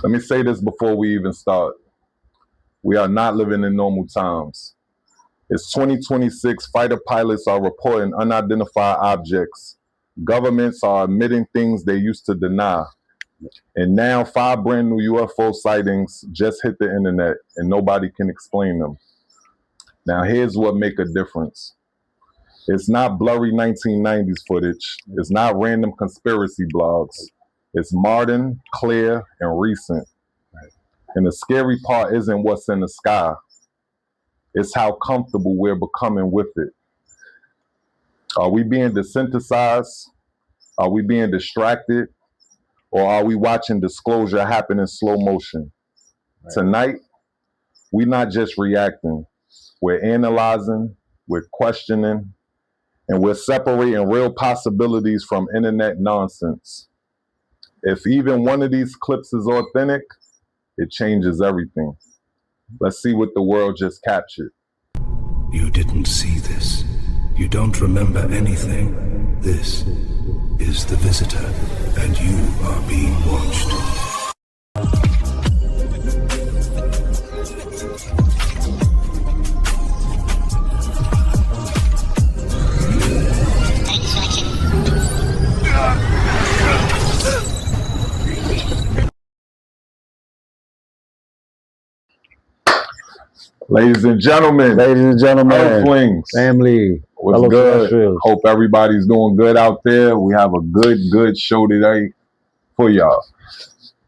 Let me say this before we even start. We are not living in normal times. It's 2026. Fighter pilots are reporting unidentified objects. Governments are admitting things they used to deny. And now 5 brand new UFO sightings just hit the internet and nobody can explain them. Now here's what make a difference. It's not blurry 1990s footage. It's not random conspiracy blogs. It's modern, clear, and recent. And the scary part isn't what's in the sky. It's how comfortable we're becoming with it. Are we being desensitized? Are we being distracted? Or are we watching disclosure happen in slow motion? Right. Tonight, we're not just reacting. We're analyzing, we're questioning, and we're separating real possibilities from internet nonsense. If even one of these clips is authentic, it changes everything. Let's see what the world just captured. You didn't see this. You don't remember anything. This is The Visitor, and you are being watched. Ladies and gentlemen, Earthlings, family, what's good? Hope everybody's doing good out there. We have a good show today for y'all.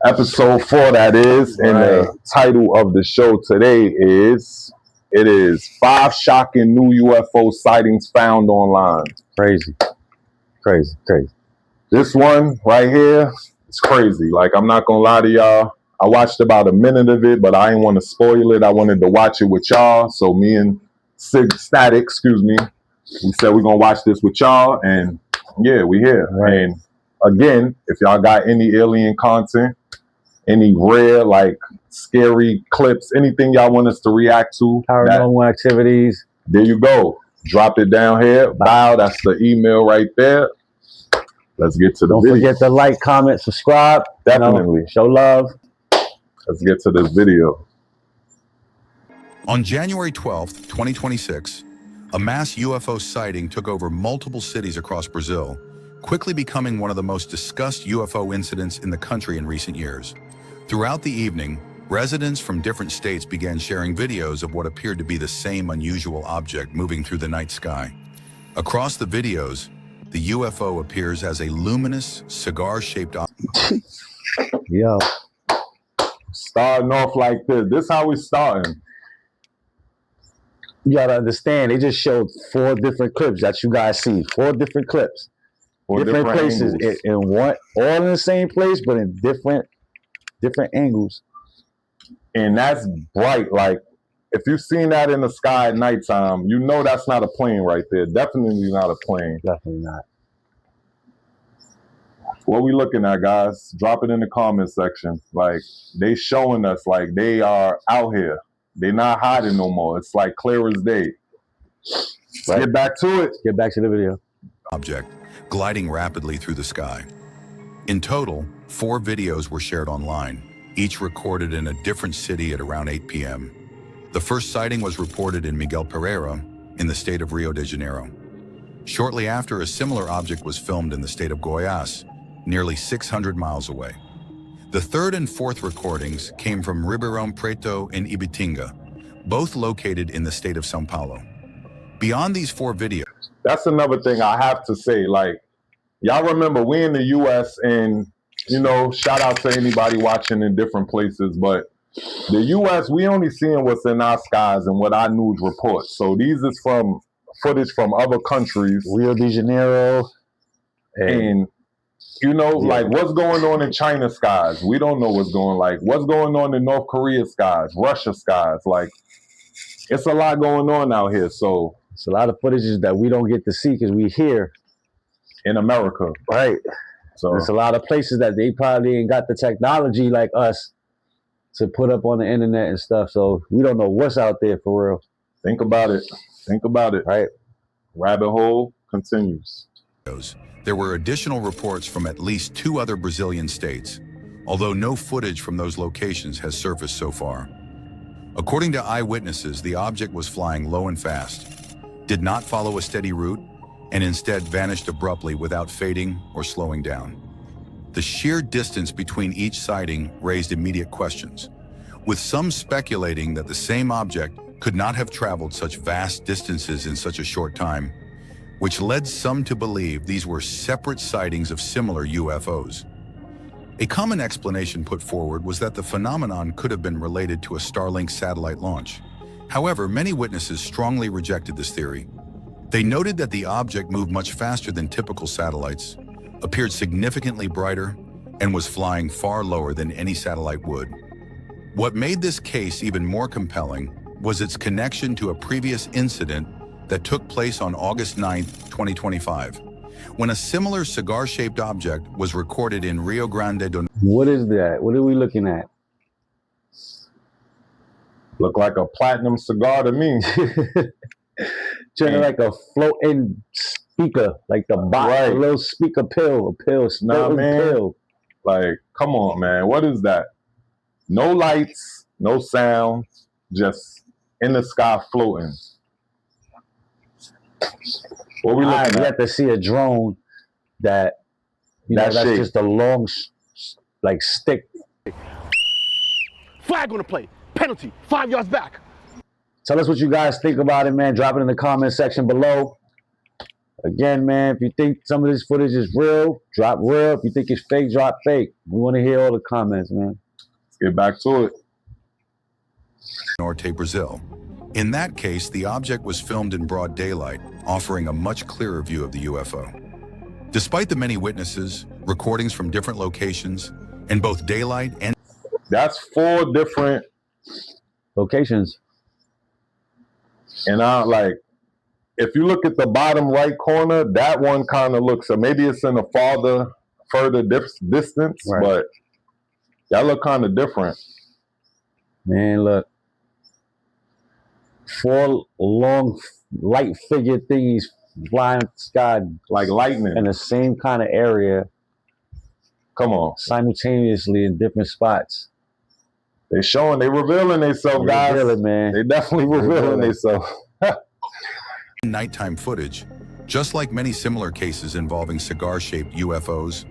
Episode 4, that is, and the title of the show today is 5 shocking new UFO sightings found online. Crazy. This one right here, it's crazy. Like, I'm not gonna lie to y'all. I watched about a minute of it, but I didn't want to spoil it. I wanted to watch it with y'all. So me and Static, we said we're going to watch this with y'all. And yeah, we here. Right. And again, if y'all got any alien content, any rare, like scary clips, anything y'all want us to react to. Paranormal activities. There you go. Drop it down here. Wow, that's the email right there. Let's get to the video. Don't forget to like, comment, subscribe. Definitely. Show love. Let's get to this video. On January 12th, 2026, a mass UFO sighting took over multiple cities across Brazil, quickly becoming one of the most discussed UFO incidents in the country in recent years. Throughout the evening, residents from different states began sharing videos of what appeared to be the same unusual object moving through the night sky. Across the videos, the UFO appears as a luminous, cigar-shaped object. Yo. Starting off like this. This how we starting. You gotta understand, they just showed 4 different clips that you guys see. 4 different clips. 4 different places in one, all in the same place, but in different angles. And that's bright. Like, if you've seen that in the sky at nighttime, you know that's not a plane right there. Definitely not a plane. Definitely not. What we looking at, guys? Drop it in the comment section. Like, they showing us like they are out here. They're not hiding no more. It's like clear as day. Right. Get back to it. Get back to the video. Object gliding rapidly through the sky. In total, 4 videos were shared online, each recorded in a different city at around 8 p.m. The first sighting was reported in Miguel Pereira, in the state of Rio de Janeiro. Shortly after, a similar object was filmed in the state of Goiás, nearly 600 miles away. The third and fourth recordings came from Ribeirão Preto and Ibitinga, both located in the state of São Paulo. Beyond these 4 videos. That's another thing I have to say. Like, y'all remember we in the U.S. and, you know, shout out to anybody watching in different places, but the U.S., we only seeing what's in our skies and what our news reports. So these is from footage from other countries. Rio de Janeiro. And you know, like what's going on in China skies? We don't know what's going on in North Korea skies, Russia skies. Like, it's a lot going on out here. So it's a lot of footages that we don't get to see because we here in America. Right. So there's a lot of places that they probably ain't got the technology like us to put up on the internet and stuff. So we don't know what's out there for real. Think about it. Right. Rabbit hole continues. There were additional reports from at least 2 other Brazilian states. although no footage from those locations has surfaced so far. According to eyewitnesses, the object was flying low and fast, did not follow a steady route, and instead vanished abruptly without fading or slowing down. The sheer distance between each sighting raised immediate questions, with some speculating that the same object could not have traveled such vast distances in such a short time, which led some to believe these were separate sightings of similar UFOs. A common explanation put forward was that the phenomenon could have been related to a Starlink satellite launch. However, many witnesses strongly rejected this theory. They noted that the object moved much faster than typical satellites, appeared significantly brighter, and was flying far lower than any satellite would. What made this case even more compelling was its connection to a previous incident that took place on August 9, 2025, when a similar cigar-shaped object was recorded in Rio Grande do Norte. What is that? What are we looking at? Look like a platinum cigar to me. Just like a floating speaker, like the box, Right. a little speaker pill, Nah, man. pill. Like, come on, man. What is that? No lights, no sound, just in the sky floating. What we looking We at? have to see a drone that's shape. just a long, like stick. Flag on the play. Penalty. 5 yards back. Tell us what you guys think about it, man. Drop it in the comment section below. Again, man, if you think some of this footage is real, drop real. If you think it's fake, drop fake. We want to hear all the comments, man. Let's get back to it. Norte, Brazil. In that case, the object was filmed in broad daylight, offering a much clearer view of the UFO. Despite the many witnesses, recordings from different locations, in both daylight and... That's 4 different Locations. And if you look at the bottom right corner, that one kind of looks, so maybe it's in a further distance, Right. but that look kind of different. Man, look. 4 long light figure thingies flying in the sky Like lightning. in the same kind of area Come on. simultaneously in different spots. They revealing themselves, guys. Reveal it, man. They definitely revealing themselves. nighttime footage. Just like many similar cases involving cigar-shaped UFOs,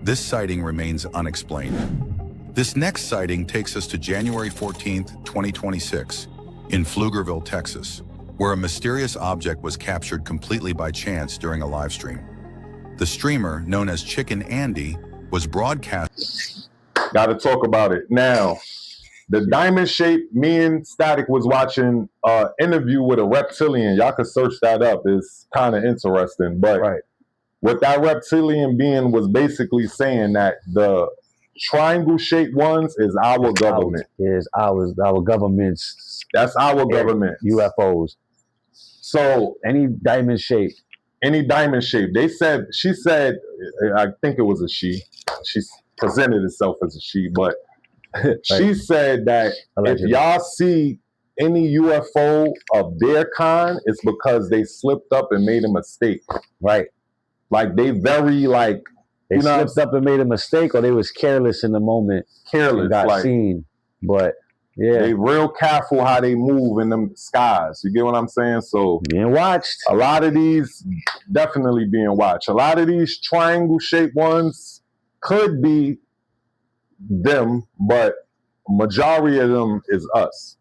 this sighting remains unexplained. This next sighting takes us to January 14th, 2026, in Pflugerville, Texas, where a mysterious object was captured completely by chance during a live stream. The streamer, known as Chicken Andy, was broadcast. Got to talk about it. Now, the diamond shape, me and Static was watching an interview with a reptilian. Y'all could search that up. It's kind of interesting. But Right. what that reptilian being was basically saying that the triangle-shaped ones is our government. Is our government's That's our government. UFOs. So Any diamond shape. any diamond shape. She said, I think it was a she. She presented herself as a she, but she said that Allegedly. if y'all see any UFO of their kind, it's because they slipped up and made a mistake. Right. Like they very like They slipped up and made a mistake, or they was careless in the moment. careless. And got Like seen. But yeah, they real careful how they move in them skies. You get what I'm saying? So being watched. a lot of these definitely being watched. A lot of these triangle shaped ones could be them, but majority of them is us.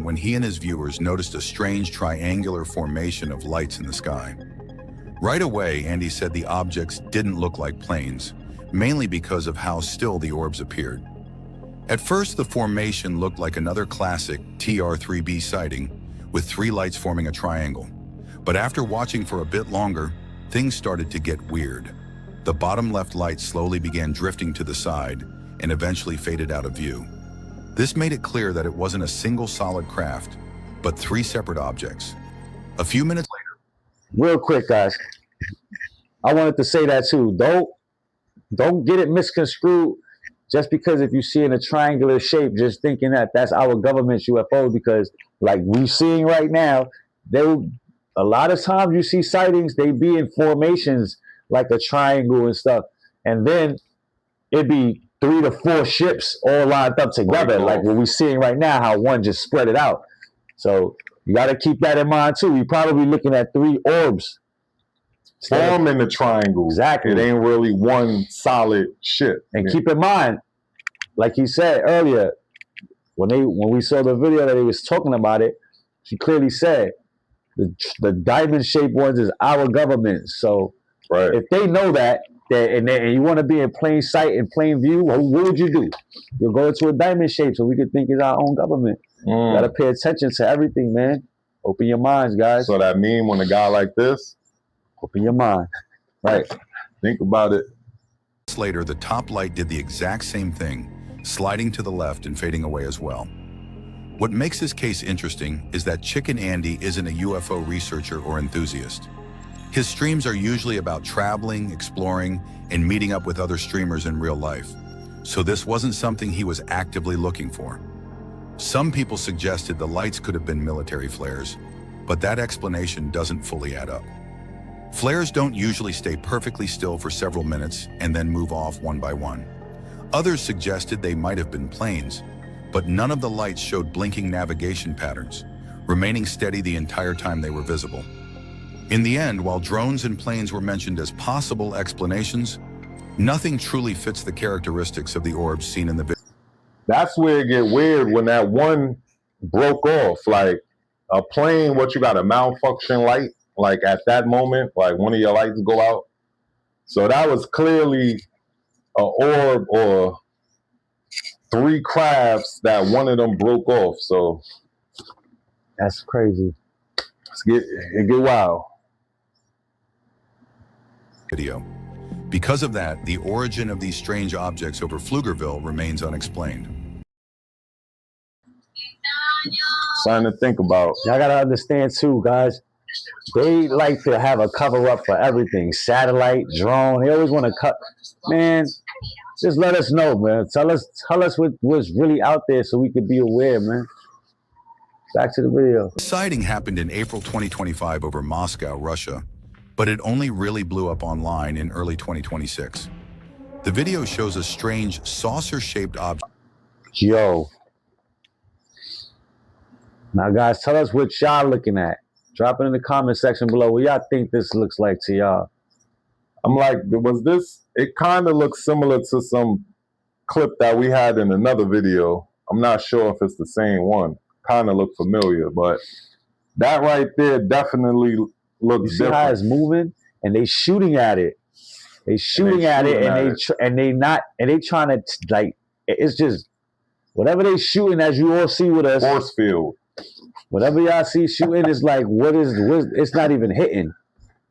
When he and his viewers noticed a strange triangular formation of lights in the sky. Right away, Andy said the objects didn't look like planes, mainly because of how still the orbs appeared. At first, the formation looked like another classic TR-3B sighting, with 3 lights forming a triangle. But after watching for a bit longer, things started to get weird. The bottom left light slowly began drifting to the side and eventually faded out of view. This made it clear that it wasn't a single solid craft, but 3 separate objects. A few minutes later, Real quick, guys. I wanted to say that too. Don't get it misconstrued just because if you see in a triangular shape, just thinking that that's our government's UFO, because like we're seeing right now, a lot of times you see sightings, they be in formations like a triangle and stuff. And then it'd be 3 to 4 ships all lined up together, like what we're seeing right now, how one just spread it out. So you got to keep that in mind too. You're probably looking at 3 orbs forming the triangle. Exactly. It ain't really one solid ship. And keep in mind, like he said earlier, when we saw the video that he was talking about it, she clearly said the diamond-shaped ones is our government. So if they know that, and you want to be in plain sight, in plain view, what would you do? You'll go into a diamond shape so we can think it's our own government. You got to pay attention to everything, man. Open your minds, guys. So that mean when a guy like this, open your mind. Right. Think about it. Later, the top light did the exact same thing, sliding to the left and fading away as well. What makes this case interesting is that Chicken Andy isn't a UFO researcher or enthusiast. His streams are usually about traveling, exploring, and meeting up with other streamers in real life. So this wasn't something he was actively looking for. Some people suggested the lights could have been military flares, but that explanation doesn't fully add up. Flares don't usually stay perfectly still for several minutes and then move off one by one. Others suggested they might have been planes, but none of the lights showed blinking navigation patterns, remaining steady the entire time they were visible. In the end, while drones and planes were mentioned as possible explanations, nothing truly fits the characteristics of the orbs seen in the video. That's where it get weird when that one broke off. Like a plane, what you got, a malfunction light? Like at that moment, like one of your lights go out. So that was clearly an orb or 3 crabs that one of them broke off. So that's crazy. It get wild. Video. Because of that, the origin of these strange objects over Pflugerville remains unexplained. Something to think about. Y'all gotta understand too, guys. They like to have a cover up for everything. Satellite, drone. They always want to cut. Man, just let us know, man. Tell us what's really out there so we could be aware, man. Back to the video. The sighting happened in April 2025 over Moscow, Russia, but it only really blew up online in early 2026. The video shows a strange saucer-shaped object. Yo. Now, guys, tell us what y'all looking at. Drop it in the comment section below. What y'all think this looks like to y'all? I'm like, was this? It kind of looks similar to some clip that we had in another video. I'm not sure if it's the same one. Kind of look familiar, but that right there definitely looks you see different. How it's moving, and they shooting at it. They shooting at it, and they trying to like. It's just whatever they shooting, as you all see with us. Force field. Whatever y'all see shooting is like, it's not even hitting.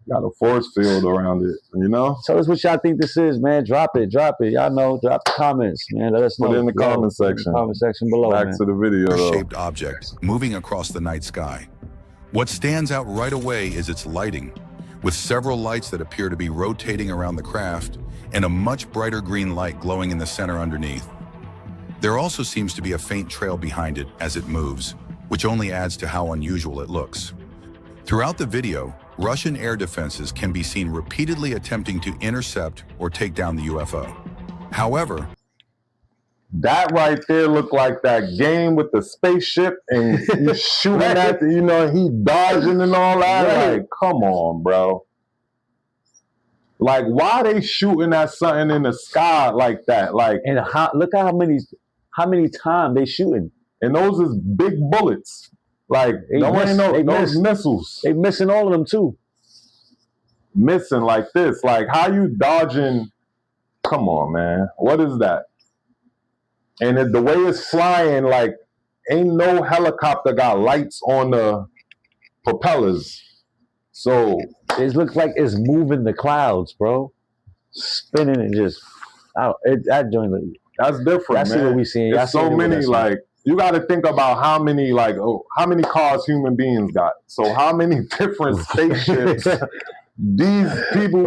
Got a force field around it, you know? Tell us what y'all think this is, man. Drop it. Y'all know. Drop the comments, man. Let us know. Put it in the comment section. Comment section below, Back to the video. Shaped object moving across the night sky. What stands out right away is its lighting, with several lights that appear to be rotating around the craft and a much brighter green light glowing in the center underneath. There also seems to be a faint trail behind it as it moves, which only adds to how unusual it looks. Throughout the video, Russian air defenses can be seen repeatedly attempting to intercept or take down the UFO. However, that right there looked like that game with the spaceship and you shooting at the, he dodging and all that. Right. Like, come on, bro. Like, why they shooting at something in the sky like that? Like, and look at how many times they shooting. And those is big bullets. Like, those missiles. They missing all of them too. Missing like this. Like, how you dodging? Come on, man. What is that? And the way it's flying, like, ain't no helicopter got lights on the propellers. So it looks like it's moving the clouds, bro. Spinning and just, that joint. That's different, man. That's what we seeing. There's so many, like, you got to think about how many cars human beings got. So how many different spaceships these people,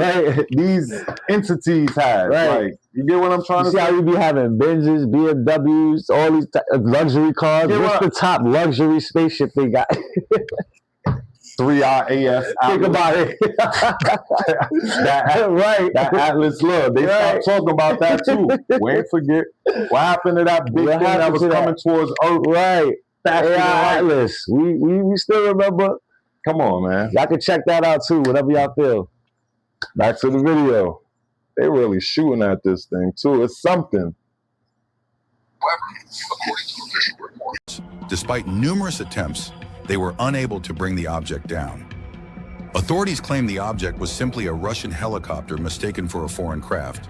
these entities had. Right. Like, you get what I'm trying to say? See how we be having Benzes, BMWs, all these luxury cars. What's the top luxury spaceship they got? 3RAS. Think about it. Right. That Atlas look. They Right. stopped talking about that too. We ain't forget. What happened to that big What thing that happened was to coming towards Earth? Right. Faster than light? Atlas. We still remember. Come on, man. Y'all can check that out too, whatever y'all feel. Back to the video. They really shooting at this thing too. It's something. However, according to official reports, despite numerous attempts, they were unable to bring the object down. Authorities claim the object was simply a Russian helicopter mistaken for a foreign craft.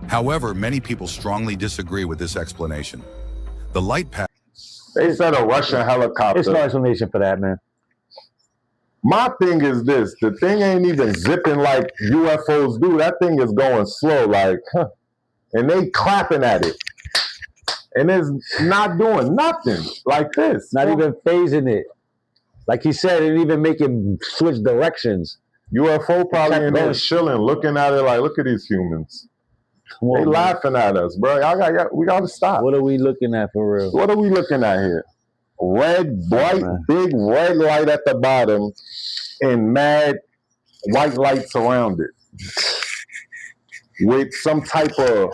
However, many people strongly disagree with this explanation. The light path. They said a Russian helicopter. There's no explanation for that, man. My thing is this, the thing ain't even zipping like UFOs do. That thing is going slow, like, and they clapping at it. And it's not doing nothing like this. Not even phasing it. Like he said, it didn't even make him switch directions. UFO probably in there going. chilling, looking at it like, look at these humans. Come on, They man. laughing at us, bro. We gotta stop. What are we looking at for real? What are we looking at here? Red, bright, big red light at the bottom and mad white lights around it. With some type of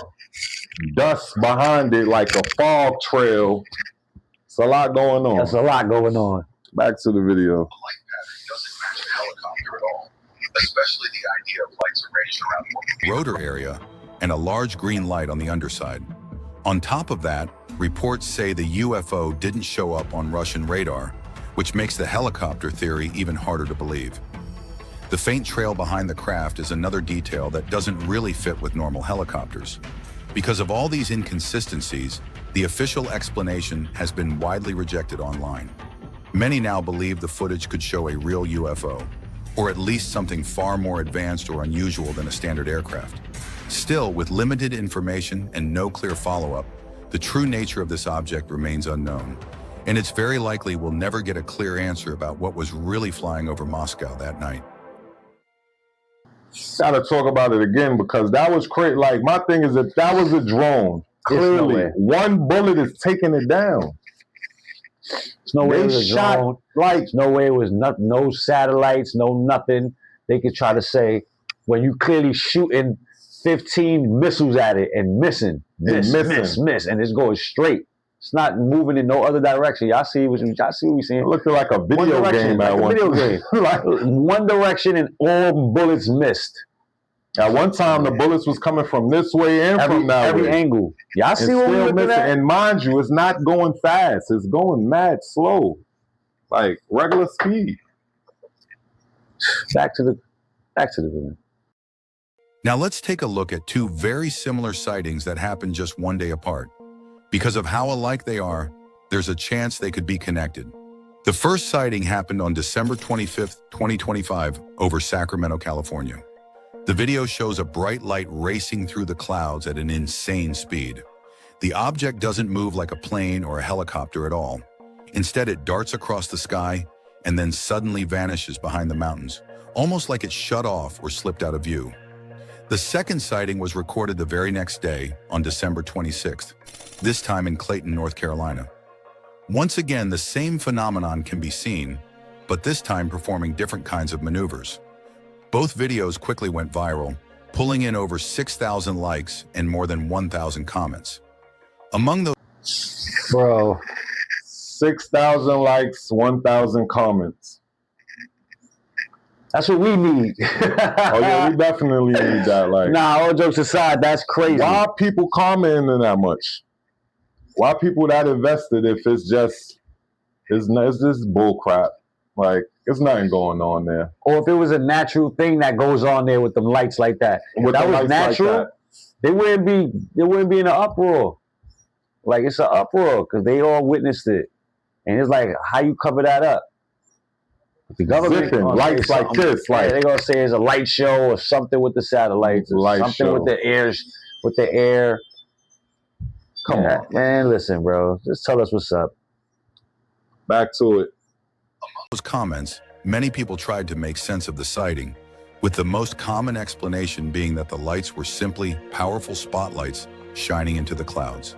dust behind it like a fog trail. It's a lot going on. That's a lot going on. Back to the video. Light pattern doesn't match a helicopter at all, especially the idea of lights arranged around the rotor area and a large green light on the underside. On top of that, reports say the UFO didn't show up on Russian radar, which makes the helicopter theory even harder to believe. The faint trail behind the craft is another detail that doesn't really fit with normal helicopters. Because of all these inconsistencies, the official explanation has been widely rejected online. Many now believe the footage could show a real UFO, or at least something far more advanced or unusual than a standard aircraft. Still, with limited information and no clear follow-up, the true nature of this object remains unknown, and it's very likely we'll never get a clear answer about what was really flying over Moscow that night. Gotta talk about it again because that was crazy. Like, my thing is, if that was a drone, clearly one bullet is taking it down. There's no way it was a drone. Like, There's no way it was no satellites, no nothing. They could try to say when you clearly shooting 15 missiles at it and missing, miss, and it's going straight. It's not moving in no other direction. Y'all see what we seeing? it looked like a video game at one time. Like one direction and all bullets missed. At one time, the bullets was coming from this way and from that every way. angle. Y'all see what we're looking at? And mind you, it's not going fast. It's going mad slow, like regular speed. Back to the video. Now let's take a look at two very similar sightings that happened just one day apart. Because of how alike they are, there's a chance they could be connected. The first sighting happened on December 25th, 2025, over Sacramento, California. The video shows a bright light racing through the clouds at an insane speed. The object doesn't move like a plane or a helicopter at all. Instead, it darts across the sky and then suddenly vanishes behind the mountains, almost like it shut off or slipped out of view. The second sighting was recorded the very next day, on December 26th, this time in Clayton, North Carolina. Once again, the same phenomenon can be seen, but this time performing different kinds of maneuvers. Both videos quickly went viral, pulling in over 6,000 likes and more than 1,000 comments. Among those... Bro. 6,000 likes, 1,000 comments. That's what we need. Oh yeah, we definitely need that. Like, nah, all jokes aside, that's crazy. Why are people commenting that much? Why are people that invested if it's just bull crap? Like, there's nothing going on there. Or if it was a natural thing that goes on there with them lights like that. If that was natural, like they wouldn't be in an uproar. Like, it's an uproar because they all witnessed it. And it's like, how you cover that up? The government lights like this, like they're gonna say it's a light show or something with the satellites, or something with the air. Come on, man. Listen, bro. Just tell us what's up. Back to it. Among those comments, many people tried to make sense of the sighting, with the most common explanation being that the lights were simply powerful spotlights shining into the clouds.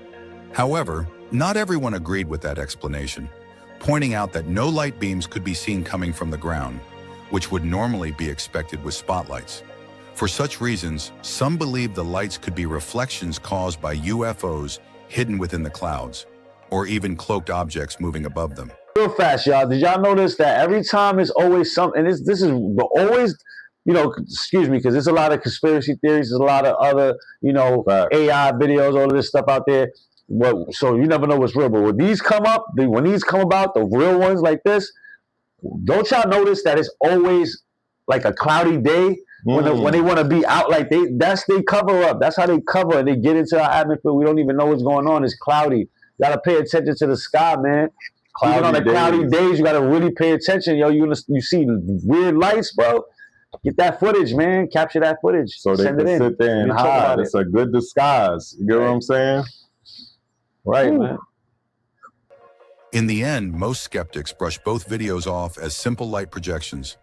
However, not everyone agreed with that explanation, pointing out that no light beams could be seen coming from the ground, which would normally be expected with spotlights. For such reasons, some believe the lights could be reflections caused by UFOs hidden within the clouds, or even cloaked objects moving above them. Real fast, y'all. Did y'all notice that every time it's always something, and this is always, you know, excuse me, because there's a lot of conspiracy theories, there's a lot of other, you know, AI videos, all of this stuff out there. So you never know what's real. But when these come up, when these come about, the real ones like this, don't y'all notice that it's always like a cloudy day when they want to be out, like they cover up. That's how they cover. They get into our atmosphere. We don't even know what's going on. It's cloudy. You gotta pay attention to the sky, man. Even on the cloudy days, you gotta really pay attention, yo. You see weird lights, bro. Get that footage, man. Capture that footage. So they can sit there and hide. It's a good disguise. You get what I'm saying? Right, man. In the end, most skeptics brush both videos off as simple light projections,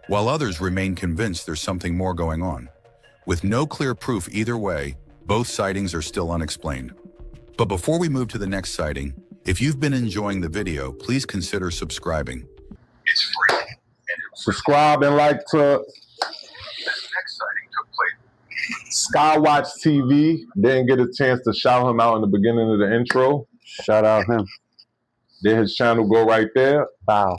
while others remain convinced there's something more going on. With no clear proof either way, both sightings are still unexplained. But before we move to the next sighting, if you've been enjoying the video, please consider subscribing. It's free. Subscribe and like to... This next sighting took place. Skywatch TV. Didn't get a chance to shout him out in the beginning of the intro. Shout out him. Then his channel go right there. Wow.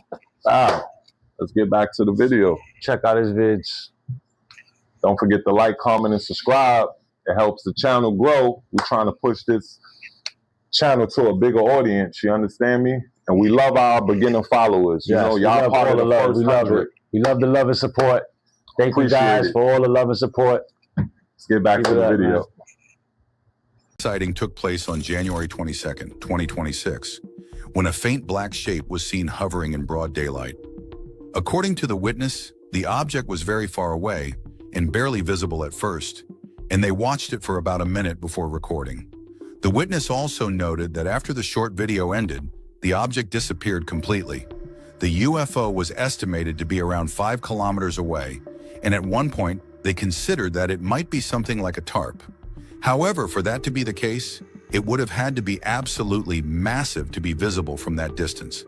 Let's get back to the video. Check out his vids. Don't forget to like, comment, and subscribe. It helps the channel grow. We're trying to push this channel to a bigger audience. You understand me? And we love our beginning followers. You know, y'all part of the love. We love it. We love the love and support. Thank you guys for all the love and support. Let's get back to the video. Man. Sighting took place on January 22nd, 2026, when a faint black shape was seen hovering in broad daylight. According to the witness, the object was very far away and barely visible at first, and they watched it for about a minute before recording. The witness also noted that after the short video ended, the object disappeared completely. The UFO was estimated to be around 5 kilometers away, and at one point, they considered that it might be something like a tarp. However, for that to be the case, it would have had to be absolutely massive to be visible from that distance.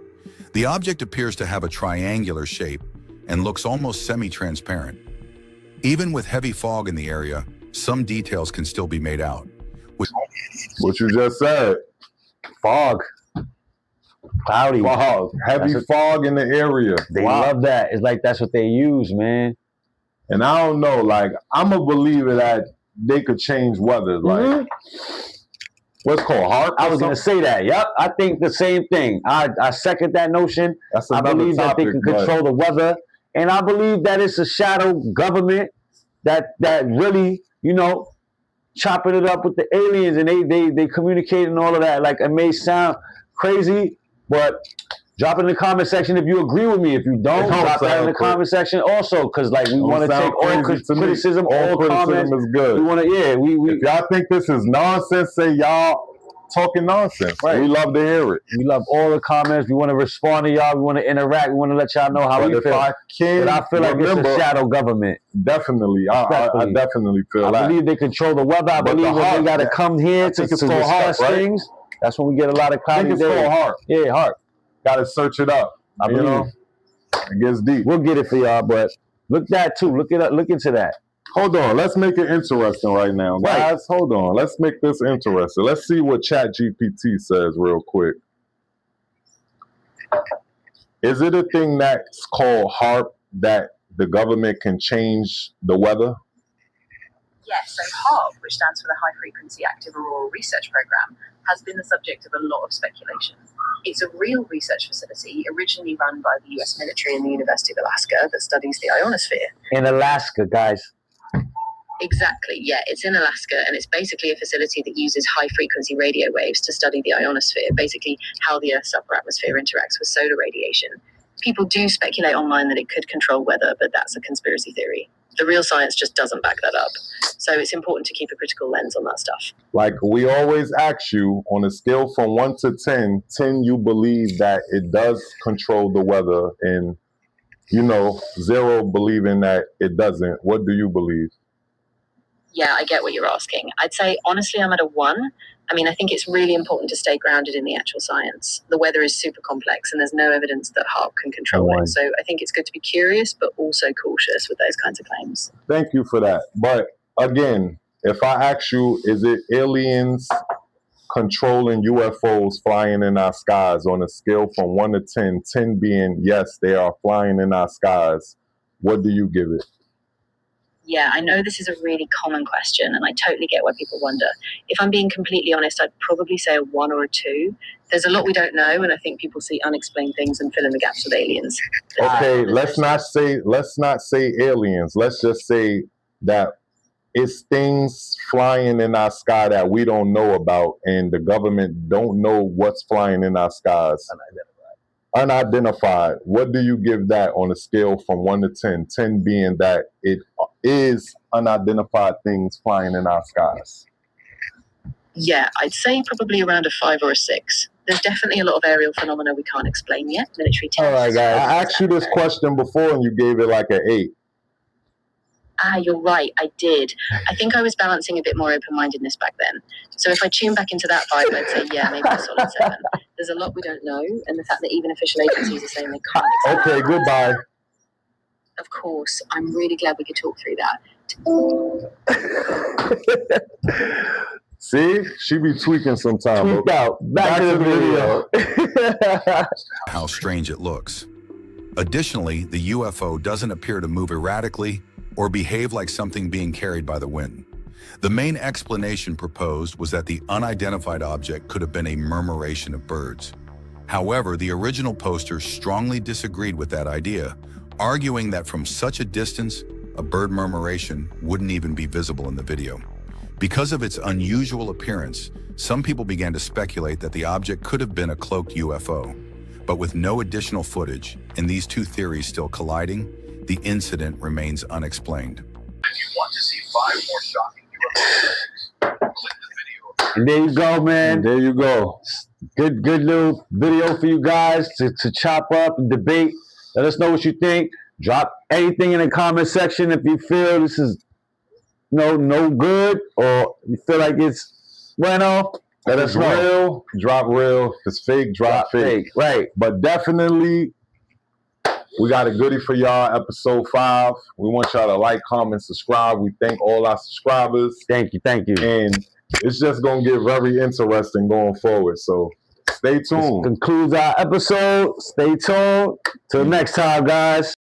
The object appears to have a triangular shape and looks almost semi-transparent. Even with heavy fog in the area, some details can still be made out. What you just said. Fog. Cloudy. Fog. Heavy fog in the area. They love that. It's like that's what they use, man. And I don't know, like, I'm a believer that they could change weather. Like, what's called HARP? I was going to say that. Yep. I think the same thing. I second that notion. That's I believe that they can control the weather. And I believe that it's a shadow government that really, you know, chopping it up with the aliens, and they communicate and all of that. Like, it may sound crazy, but drop it in the comment section if you agree with me. If you don't, drop that in the comment section also, because like we want to take all criticism, all comments is good. We want to, if y'all think this is nonsense, say y'all talking nonsense. Right. We love to hear it. We love all the comments. We want to respond to y'all. We want to interact. We want to let y'all know how we feel. But I feel like it's a shadow government. Definitely. I definitely feel that. I believe they control the weather. I believe when they got to come here to discuss things, that's when we get a lot of cloudy days. I think it's called HARP. Yeah, HARP. Got to search it up. I believe. You know, it gets deep. We'll get it for y'all, but look that too. Look it up. Look into that. Hold on. Let's make it interesting right now, guys. Right. Hold on. Let's make this interesting. Let's see what ChatGPT says real quick. Is it a thing that's called HARP that the government can change the weather? Yes, so HARP, which stands for the High Frequency Active Auroral Research Program, has been the subject of a lot of speculation. It's a real research facility originally run by the US military and the University of Alaska that studies the ionosphere. In Alaska, guys. Exactly, yeah, it's in Alaska, and it's basically a facility that uses high-frequency radio waves to study the ionosphere, basically how the Earth's upper atmosphere interacts with solar radiation. People do speculate online that it could control weather, but that's a conspiracy theory. The real science just doesn't back that up. So it's important to keep a critical lens on that stuff. Like we always ask you, on a scale from 1 to 10, 10 you believe that it does control the weather, and, 0 believing that it doesn't. What do you believe? Yeah, I get what you're asking. I'd say, honestly, I'm at a 1, I mean, I think it's really important to stay grounded in the actual science. The weather is super complex and there's no evidence that HAARP can control it. So I think it's good to be curious, but also cautious with those kinds of claims. Thank you for that. But again, if I ask you, is it aliens controlling UFOs flying in our skies on a scale from 1 to 10, 10 being yes, they are flying in our skies, what do you give it? Yeah, I know this is a really common question, and I totally get why people wonder. If I'm being completely honest, I'd probably say a 1 or a 2. There's a lot we don't know, and I think people see unexplained things and fill in the gaps with aliens. Okay, let's not say aliens. Let's just say that it's things flying in our sky that we don't know about, and the government don't know what's flying in our skies. Unidentified. What do you give that on a scale from 1 to 10? 10 being that it is unidentified things flying in our skies. Yeah, I'd say probably around a 5 or a 6. There's definitely a lot of aerial phenomena we can't explain yet. Military tests. All right, guys. I asked you this question before, and you gave it like an 8. You're right, I did. I think I was balancing a bit more open-mindedness back then. So if I tune back into that vibe, I'd say, yeah, maybe a solid 7. There's a lot we don't know, and the fact that even official agencies are saying they can't explain. Okay, goodbye. Of course, I'm really glad we could talk through that. See, she be tweaking sometimes. Tweaked out. Back to the video. How strange it looks. Additionally, the UFO doesn't appear to move erratically or behave like something being carried by the wind. The main explanation proposed was that the unidentified object could have been a murmuration of birds. However, the original poster strongly disagreed with that idea, arguing that from such a distance, a bird murmuration wouldn't even be visible in the video. Because of its unusual appearance, some people began to speculate that the object could have been a cloaked UFO. But with no additional footage, and these two theories still colliding, the incident remains unexplained. If you want to see 5 more shocking UFO click the video. And there you go, man. There you go. Good little video for you guys to chop up and debate. Let us know what you think. Drop anything in the comment section if you feel this is no good, or you feel like it's bueno. Let us know. Real, drop real. If it's fake, drop fake. Right. But definitely, we got a goodie for y'all, episode 5. We want y'all to like, comment, subscribe. We thank all our subscribers. Thank you. And it's just going to get very interesting going forward. So stay tuned. This concludes our episode. Stay tuned. Till next time, guys.